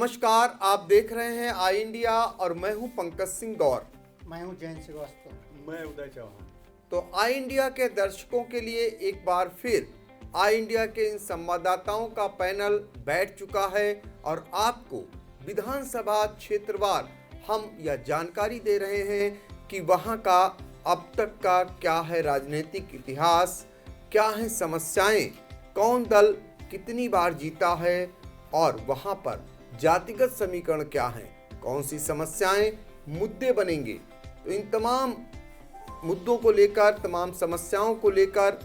नमस्कार, आप देख रहे हैं आई इंडिया और मैं हूं पंकज सिंह गौर। मैं हूं जैन श्रीवास्तव। मैं उदय चौहान। तो आई इंडिया के दर्शकों के लिए एक बार फिर आई इंडिया के इन संवाददाताओं का पैनल बैठ चुका है और आपको विधानसभा क्षेत्रवार हम यह जानकारी दे रहे हैं कि वहां का अब तक का क्या है राजनीतिक इतिहास, क्या है समस्याएं, कौन दल कितनी बार जीता है और वहां पर जातिगत समीकरण क्या है, कौन सी समस्याएं मुद्दे बनेंगे। तो इन तमाम मुद्दों को लेकर, तमाम समस्याओं को लेकर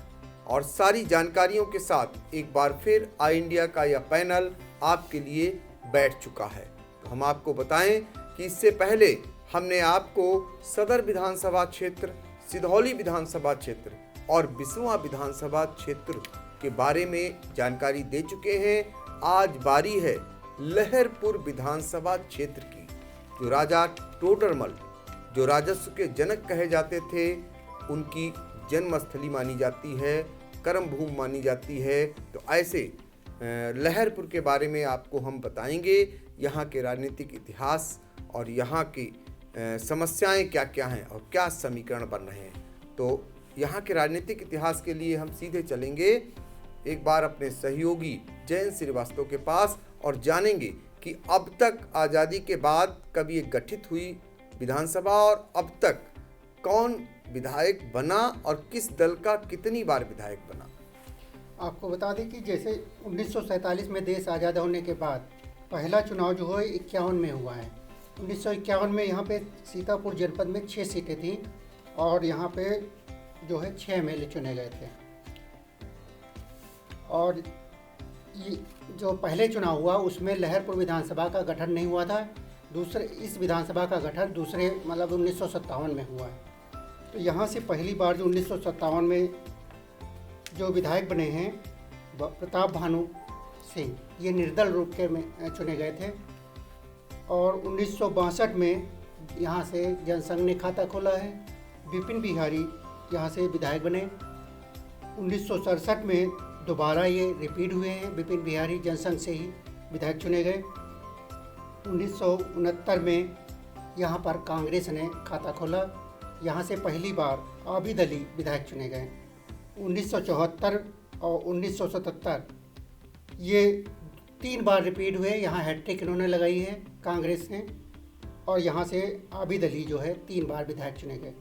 और सारी जानकारियों के साथ एक बार फिर आई इंडिया का यह पैनल आपके लिए बैठ चुका है। तो हम आपको बताएं कि इससे पहले हमने आपको सदर विधानसभा क्षेत्र, सिधौली विधानसभा क्षेत्र और बिसुआ विधानसभा क्षेत्र के बारे में जानकारी दे चुके हैं। आज बारी है लहरपुर विधानसभा क्षेत्र की, जो राजा टोडरमल, जो राजस्व के जनक कहे जाते थे, उनकी जन्मस्थली मानी जाती है, कर्म भूमि मानी जाती है। तो ऐसे लहरपुर के बारे में आपको हम बताएंगे, यहाँ के राजनीतिक इतिहास और यहाँ की समस्याएं क्या क्या हैं और क्या समीकरण बन रहे हैं। तो यहाँ के राजनीतिक इतिहास के लिए हम सीधे चलेंगे एक बार अपने सहयोगी जैन श्रीवास्तव के पास और जानेंगे कि अब तक आज़ादी के बाद कब ये गठित हुई विधानसभा और अब तक कौन विधायक बना और किस दल का कितनी बार विधायक बना। आपको बता दें कि जैसे 1947 में देश आज़ाद होने के बाद पहला चुनाव जो है 51 में हुआ है। 1951 में यहाँ पे सीतापुर जनपद में 6 सीटें थीं और यहाँ पे जो है 6 एमएलए चुने गए थे। और ये जो पहले चुनाव हुआ उसमें लहरपुर विधानसभा का गठन नहीं हुआ था, दूसरे इस विधानसभा का गठन दूसरे मतलब 1957 में हुआ है। तो यहाँ से पहली बार जो 1957 में जो विधायक बने हैं प्रताप भानु सिंह, ये निर्दल रूप के में चुने गए थे। और 1962 में यहाँ से जनसंघ ने खाता खोला है, विपिन बिहारी यहाँ से विधायक बने। 1967 में दोबारा ये रिपीट हुए हैं, विपिन बिहारी जनसंघ से ही विधायक चुने गए। 1969 में यहाँ पर कांग्रेस ने खाता खोला, यहाँ से पहली बार आबिद अली विधायक चुने गए। 1974 और 1977 ये 3 बार रिपीट हुए, यहाँ हैट्रिक इन्होंने लगाई है कांग्रेस ने, और यहाँ से आबिद अली जो है 3 बार विधायक चुने गए।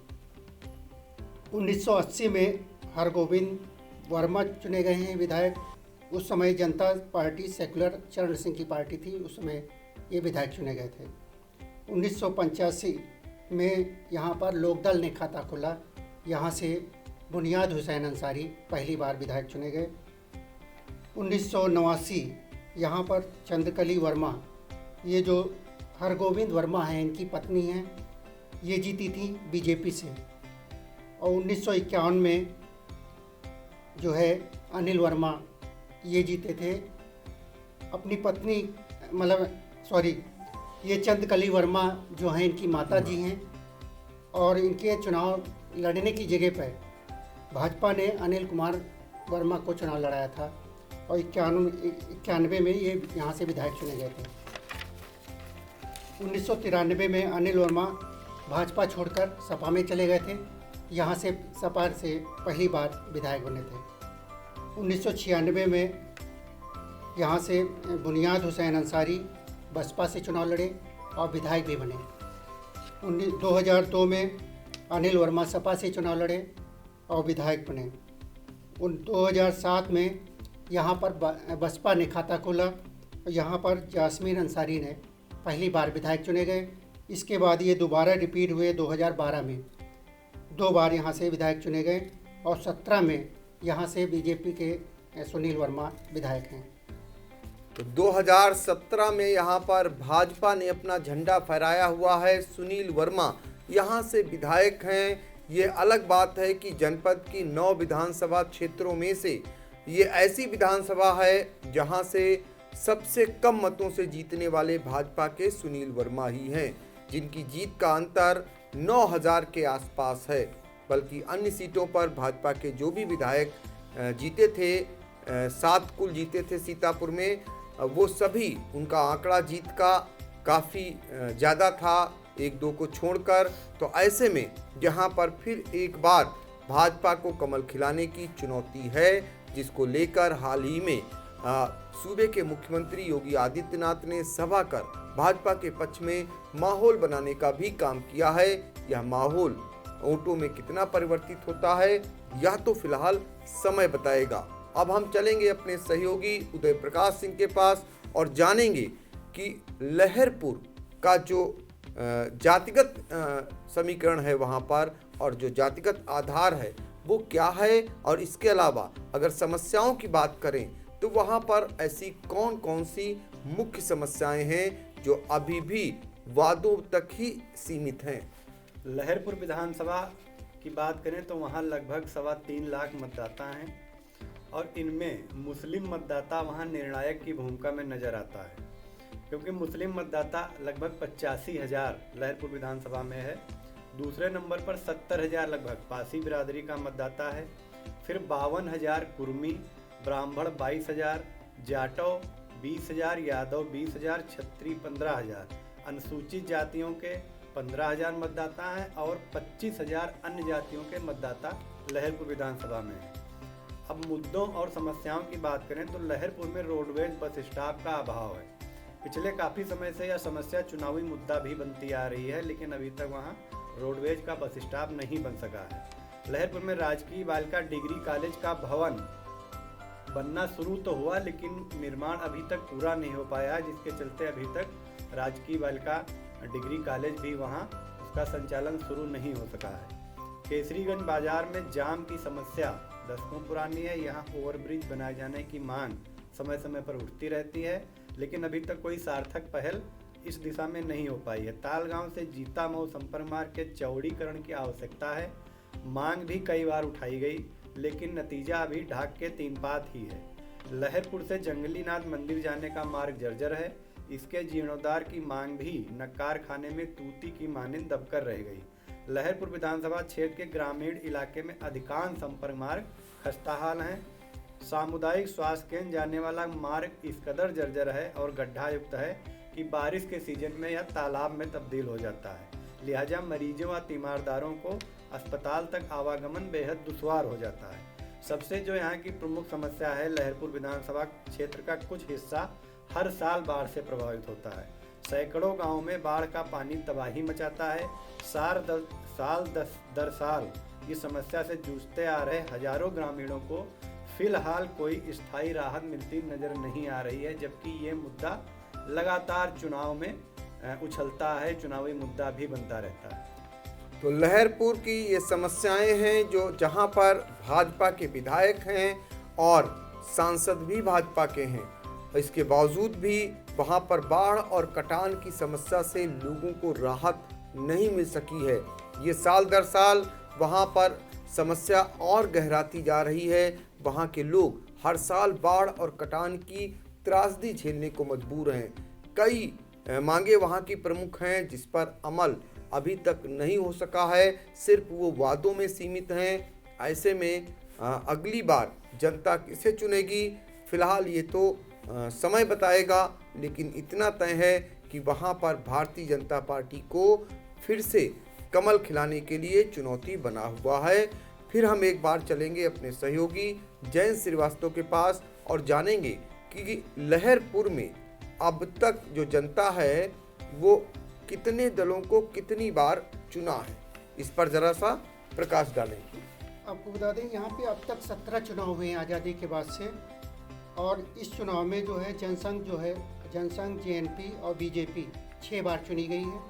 1980 में हरगोविंद वर्मा चुने गए हैं विधायक। उस समय जनता पार्टी सेकुलर चरण सिंह की पार्टी थी, उस समय ये विधायक चुने गए थे। 1985 में यहाँ पर लोकदल ने खाता खोला, यहाँ से बुनियाद हुसैन अंसारी पहली बार विधायक चुने गए। 1989 यहाँ पर चंद्रकली वर्मा, ये जो हरगोविंद वर्मा हैं इनकी पत्नी हैं, ये जीती थी बीजेपी से। और 1951 में जो है अनिल वर्मा ये जीते थे अपनी पत्नी, ये चंद्रकली वर्मा जो हैं इनकी माता जी हैं, और इनके चुनाव लड़ने की जगह पर भाजपा ने अनिल कुमार वर्मा को चुनाव लड़ाया था और 91 में ये यहाँ से विधायक चुने गए थे। 1993 में अनिल वर्मा भाजपा छोड़कर सपा में चले गए थे, यहाँ से सपा से पहली बार विधायक बने थे। 1996 में यहाँ से बुनियाद हुसैन अंसारी बसपा से चुनाव लड़े और विधायक भी बने। 2002 में अनिल वर्मा सपा से चुनाव लड़े और विधायक बने। 2007 में यहाँ पर बसपा ने खाता खोला और यहाँ पर जासमीन अंसारी ने पहली बार विधायक चुने गए। इसके बाद ये दोबारा रिपीट हुए 2012 में, 2 बार यहाँ से विधायक चुने गए और 17 में यहाँ से बीजेपी के सुनील वर्मा विधायक हैं। तो 2017 में यहाँ पर भाजपा ने अपना झंडा फहराया हुआ है, सुनील वर्मा यहाँ से विधायक हैं। ये अलग बात है कि जनपद की 9 विधानसभा क्षेत्रों में से ये ऐसी विधानसभा है जहाँ से सबसे कम मतों से जीतने वाले भाजपा के सुनील वर्मा ही हैं, जिनकी जीत का अंतर 9000 के आसपास है। बल्कि अन्य सीटों पर भाजपा के जो भी विधायक जीते थे, 7 कुल जीते थे सीतापुर में, वो सभी उनका आंकड़ा जीत का काफ़ी ज़्यादा था, एक दो को छोड़कर। तो ऐसे में यहाँ पर फिर एक बार भाजपा को कमल खिलाने की चुनौती है, जिसको लेकर हाल ही में सूबे के मुख्यमंत्री योगी आदित्यनाथ ने सभा कर भाजपा के पक्ष में माहौल बनाने का भी काम किया है। यह माहौल वोटों में कितना परिवर्तित होता है, यह तो फिलहाल समय बताएगा। अब हम चलेंगे अपने सहयोगी उदय प्रकाश सिंह के पास और जानेंगे कि लहरपुर का जो जातिगत समीकरण है वहाँ पर, और जो जातिगत आधार है वो क्या है, और इसके अलावा अगर समस्याओं की बात करें तो वहाँ पर ऐसी कौन कौन सी मुख्य समस्याएं हैं जो अभी भी वादों तक ही सीमित हैं। लहरपुर विधानसभा की बात करें तो वहाँ लगभग 3.25 लाख मतदाता हैं और इनमें मुस्लिम मतदाता वहाँ निर्णायक की भूमिका में नज़र आता है, क्योंकि मुस्लिम मतदाता लगभग 85,000 लहरपुर विधानसभा में है। दूसरे नंबर पर 70,000 लगभग पासी बिरादरी का मतदाता है। फिर 52,000 कुर्मी, ब्राह्मण 22,000, जाटव 20,000, यादव 20,000, छत्री 15,000, अनुसूचित जातियों के 15,000 मतदाता हैं और 25,000 अन्य जातियों के मतदाता लहरपुर विधानसभा में हैं। अब मुद्दों और समस्याओं की बात करें तो लहरपुर में रोडवेज बस स्टॉप का अभाव है। पिछले काफ़ी समय से यह समस्या चुनावी मुद्दा भी बनती आ रही है, लेकिन अभी तक वहाँ रोडवेज का बस स्टॉप नहीं बन सका है। लहरपुर में राजकीय बालिका डिग्री कॉलेज का भवन बनना शुरू तो हुआ, लेकिन निर्माण अभी तक पूरा नहीं हो पाया, जिसके चलते अभी तक राजकीय बालिका डिग्री कॉलेज भी वहाँ उसका संचालन शुरू नहीं हो सका है। केसरीगंज बाजार में जाम की समस्या दशकों पुरानी है। यहाँ ओवरब्रिज बनाए जाने की मांग समय समय पर उठती रहती है, लेकिन अभी तक कोई सार्थक पहल इस दिशा में नहीं हो पाई है। तालगांव से जीता मऊ संपर्क मार्ग के चौड़ीकरण की आवश्यकता है। मांग भी कई बार उठाई गई, लेकिन नतीजा अभी ढाक के 3 पात ही है। लहरपुर से जंगलीनाथ मंदिर जाने का मार्ग जर्जर है। इसके जीर्णोद्धार की मांग भी नक्कार खाने में तूती की मानिंद दबकर रह गई। लहरपुर विधानसभा क्षेत्र के ग्रामीण इलाके में अधिकांश संपर्क मार्ग खस्ताहाल हैं। सामुदायिक स्वास्थ्य केंद्र जाने वाला मार्ग इस कदर जर्जर है और गड्ढा युक्त है कि बारिश के सीजन में यह तालाब में तब्दील हो जाता है। लिहाजा मरीजों व तीमारदारों को अस्पताल तक आवागमन बेहद दुश्वार हो जाता है। सबसे जो यहाँ की प्रमुख समस्या है, लहरपुर विधानसभा क्षेत्र का कुछ हिस्सा हर साल बाढ़ से प्रभावित होता है। सैकड़ों गांवों में बाढ़ का पानी तबाही मचाता है। साल दर साल इस समस्या से जूझते आ रहे हजारों ग्रामीणों को फिलहाल कोई स्थायी राहत मिलती नजर नहीं आ रही है, जबकि ये मुद्दा लगातार चुनाव में उछलता है, चुनावी मुद्दा भी बनता रहता है। तो लहरपुर की ये समस्याएं हैं जो जहां पर भाजपा के विधायक हैं और सांसद भी भाजपा के हैं, इसके बावजूद भी वहां पर बाढ़ और कटान की समस्या से लोगों को राहत नहीं मिल सकी है। ये साल दर साल वहां पर समस्या और गहराती जा रही है। वहां के लोग हर साल बाढ़ और कटान की त्रासदी झेलने को मजबूर हैं। कई मांगे वहां की प्रमुख हैं जिस पर अमल अभी तक नहीं हो सका है, सिर्फ वो वादों में सीमित हैं। ऐसे में अगली बार जनता किसे चुनेगी, फिलहाल ये तो समय बताएगा, लेकिन इतना तय है कि वहाँ पर भारतीय जनता पार्टी को फिर से कमल खिलाने के लिए चुनौती बना हुआ है। फिर हम एक बार चलेंगे अपने सहयोगी जयंत श्रीवास्तव के पास और जानेंगे कि लहरपुर में अब तक जो जनता है वो कितने दलों को कितनी बार चुना है, इस पर जरा सा प्रकाश डालें। आपको बता दें, यहाँ पे अब तक 17 चुनाव हुए हैं आज़ादी के बाद से, और इस चुनाव में जो है जनसंघ जेएनपी और बीजेपी 6 बार चुनी गई है,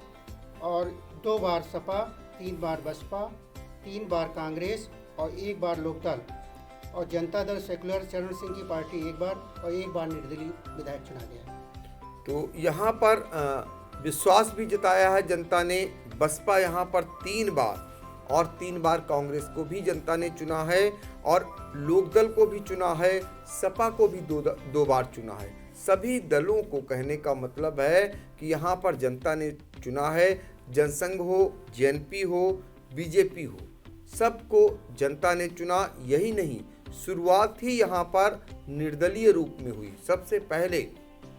और 2 बार सपा, 3 बार बसपा, 3 बार कांग्रेस और 1 बार लोकदल, और जनता दल सेकुलर चरण सिंह की पार्टी 1 बार और 1 बार निर्दलीय विधायक चुना गया। तो यहाँ पर विश्वास भी जताया है जनता ने। बसपा यहाँ पर 3 बार और 3 बार कांग्रेस को भी जनता ने चुना है, और लोकदल को भी चुना है, सपा को भी 2 बार चुना है। सभी दलों को कहने का मतलब है कि यहाँ पर जनता ने चुना है। जनसंघ हो, जेएनपी हो, बीजेपी हो, सबको जनता ने चुना। यही नहीं, शुरुआत ही यहाँ पर निर्दलीय रूप में हुई। सबसे पहले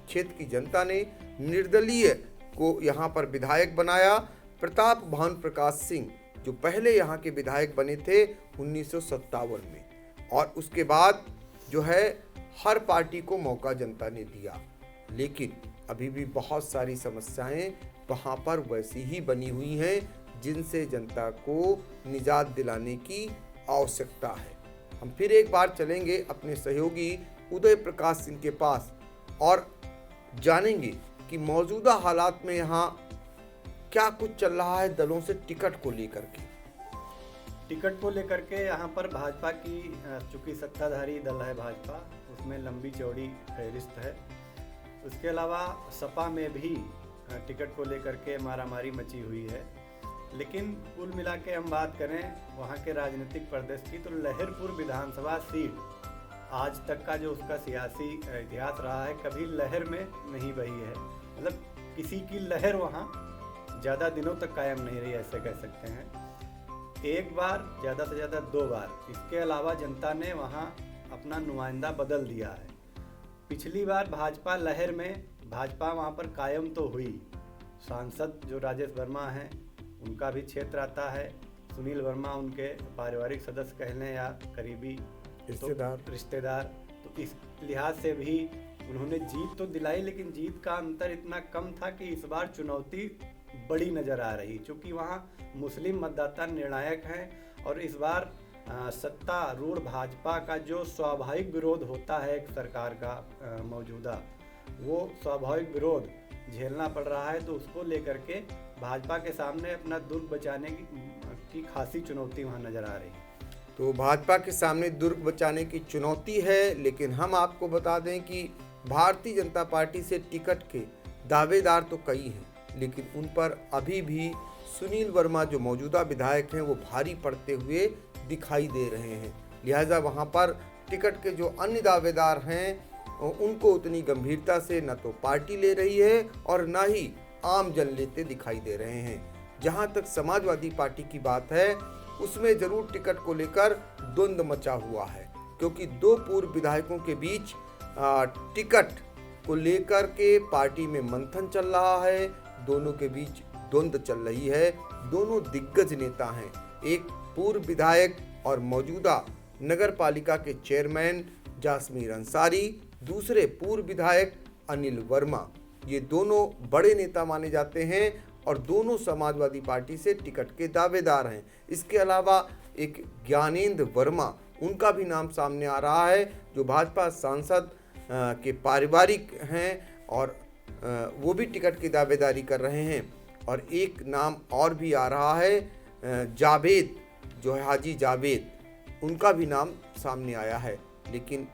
क्षेत्र की जनता ने निर्दलीय को यहाँ पर विधायक बनाया। प्रताप भानु प्रकाश सिंह जो पहले यहाँ के विधायक बने थे 1957 में, और उसके बाद जो है हर पार्टी को मौका जनता ने दिया, लेकिन अभी भी बहुत सारी समस्याएं वहाँ पर वैसी ही बनी हुई हैं जिनसे जनता को निजात दिलाने की आवश्यकता है। हम फिर एक बार चलेंगे अपने सहयोगी उदय प्रकाश सिंह के पास और जानेंगे कि मौजूदा हालात में यहाँ क्या कुछ चल रहा है दलों से टिकट को लेकर के। टिकट को लेकर के यहाँ पर भाजपा की, चूंकि सत्ताधारी दल है भाजपा, उसमें लंबी चौड़ी फहरिस्त है। उसके अलावा सपा में भी टिकट को लेकर के मारामारी मची हुई है। लेकिन कुल मिला के हम बात करें वहाँ के राजनीतिक परिदृश्य की, तो लहरपुर विधानसभा सीट आज तक का जो उसका सियासी इतिहास रहा है, कभी लहर में नहीं बही है। मतलब किसी की लहर वहाँ ज़्यादा दिनों तक कायम नहीं रही, ऐसे कह सकते हैं। एक बार, ज़्यादा से ज़्यादा 2 बार, इसके अलावा जनता ने वहाँ अपना नुमाइंदा बदल दिया है। पिछली बार भाजपा लहर में भाजपा वहाँ पर कायम तो हुई। सांसद जो राजेश वर्मा हैं उनका भी क्षेत्र आता है, सुनील वर्मा उनके पारिवारिक सदस्य कह लें या करीबी रिश्तेदार, तो इस लिहाज से भी उन्होंने जीत तो दिलाई, लेकिन जीत का अंतर इतना कम था कि इस बार चुनौती बड़ी नज़र आ रही, क्योंकि वहाँ मुस्लिम मतदाता निर्णायक हैं। और इस बार सत्तारूढ़ भाजपा का जो स्वाभाविक विरोध होता है एक सरकार का मौजूदा, वो स्वाभाविक विरोध झेलना पड़ रहा है। तो उसको लेकर के भाजपा के सामने अपना दुर्ग बचाने की खासी चुनौती वहाँ नज़र आ रही है। तो भाजपा के सामने दुर्ग बचाने की चुनौती है, लेकिन हम आपको बता दें कि भारतीय जनता पार्टी से टिकट के दावेदार तो कई हैं, लेकिन उन पर अभी भी सुनील वर्मा जो मौजूदा विधायक हैं वो भारी पड़ते हुए दिखाई दे रहे हैं। लिहाजा वहाँ पर टिकट के जो अन्य दावेदार हैं उनको उतनी गंभीरता से न तो पार्टी ले रही है और न ही आम जन लेते दिखाई दे रहे हैं। जहाँ तक समाजवादी पार्टी की बात है उसमें जरूर टिकट को लेकर द्वंद्व मचा हुआ है, क्योंकि 2 पूर्व विधायकों के बीच टिकट को लेकर के पार्टी में मंथन चल रहा है। दोनों के बीच द्वंद्व चल रही है। दोनों दिग्गज नेता हैं, एक पूर्व विधायक और मौजूदा नगर पालिका के चेयरमैन जासमीर अंसारी, दूसरे पूर्व विधायक अनिल वर्मा। ये दोनों बड़े नेता माने जाते हैं और दोनों समाजवादी पार्टी से टिकट के दावेदार हैं। इसके अलावा एक ज्ञानेंद्र वर्मा, उनका भी नाम सामने आ रहा है, जो भाजपा सांसद के पारिवारिक हैं और वो भी टिकट की दावेदारी कर रहे हैं। और एक नाम और भी आ रहा है, जावेद जो है, हाजी जावेद, उनका भी नाम सामने आया है। लेकिन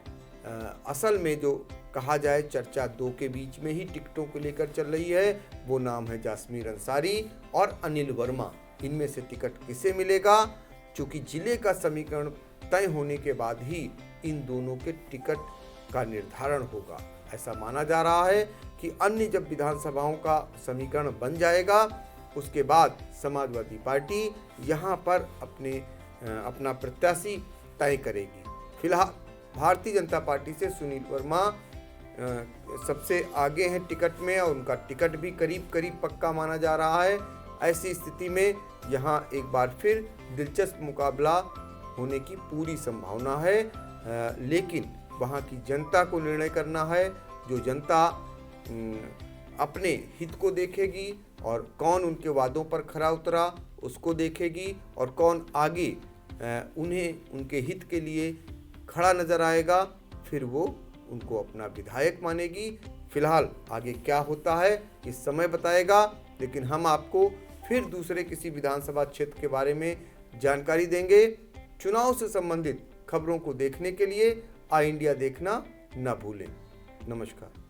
असल में जो कहा जाए चर्चा 2 के बीच में ही टिकटों को लेकर चल रही है, वो नाम है जासमीर अंसारी और अनिल वर्मा। इनमें से टिकट किसे मिलेगा, चूँकि जिले का समीकरण तय होने के बाद ही इन दोनों के टिकट का निर्धारण होगा। ऐसा माना जा रहा है कि अन्य जब विधानसभाओं का समीकरण बन जाएगा उसके बाद समाजवादी पार्टी यहाँ पर अपना प्रत्याशी तय करेगी। फिलहाल भारतीय जनता पार्टी से सुनील वर्मा सबसे आगे हैं टिकट में और उनका टिकट भी करीब करीब पक्का माना जा रहा है। ऐसी स्थिति में यहाँ एक बार फिर दिलचस्प मुकाबला होने की पूरी संभावना है, लेकिन वहाँ की जनता को निर्णय करना है। जो जनता अपने हित को देखेगी और कौन उनके वादों पर खरा उतरा उसको देखेगी और कौन आगे उन्हें उनके हित के लिए खड़ा नज़र आएगा, फिर वो उनको अपना विधायक मानेगी। फिलहाल आगे क्या होता है इस समय बताएगा, लेकिन हम आपको फिर दूसरे किसी विधानसभा क्षेत्र के बारे में जानकारी देंगे। चुनाव से संबंधित खबरों को देखने के लिए आई इंडिया देखना न भूलें। नमस्कार।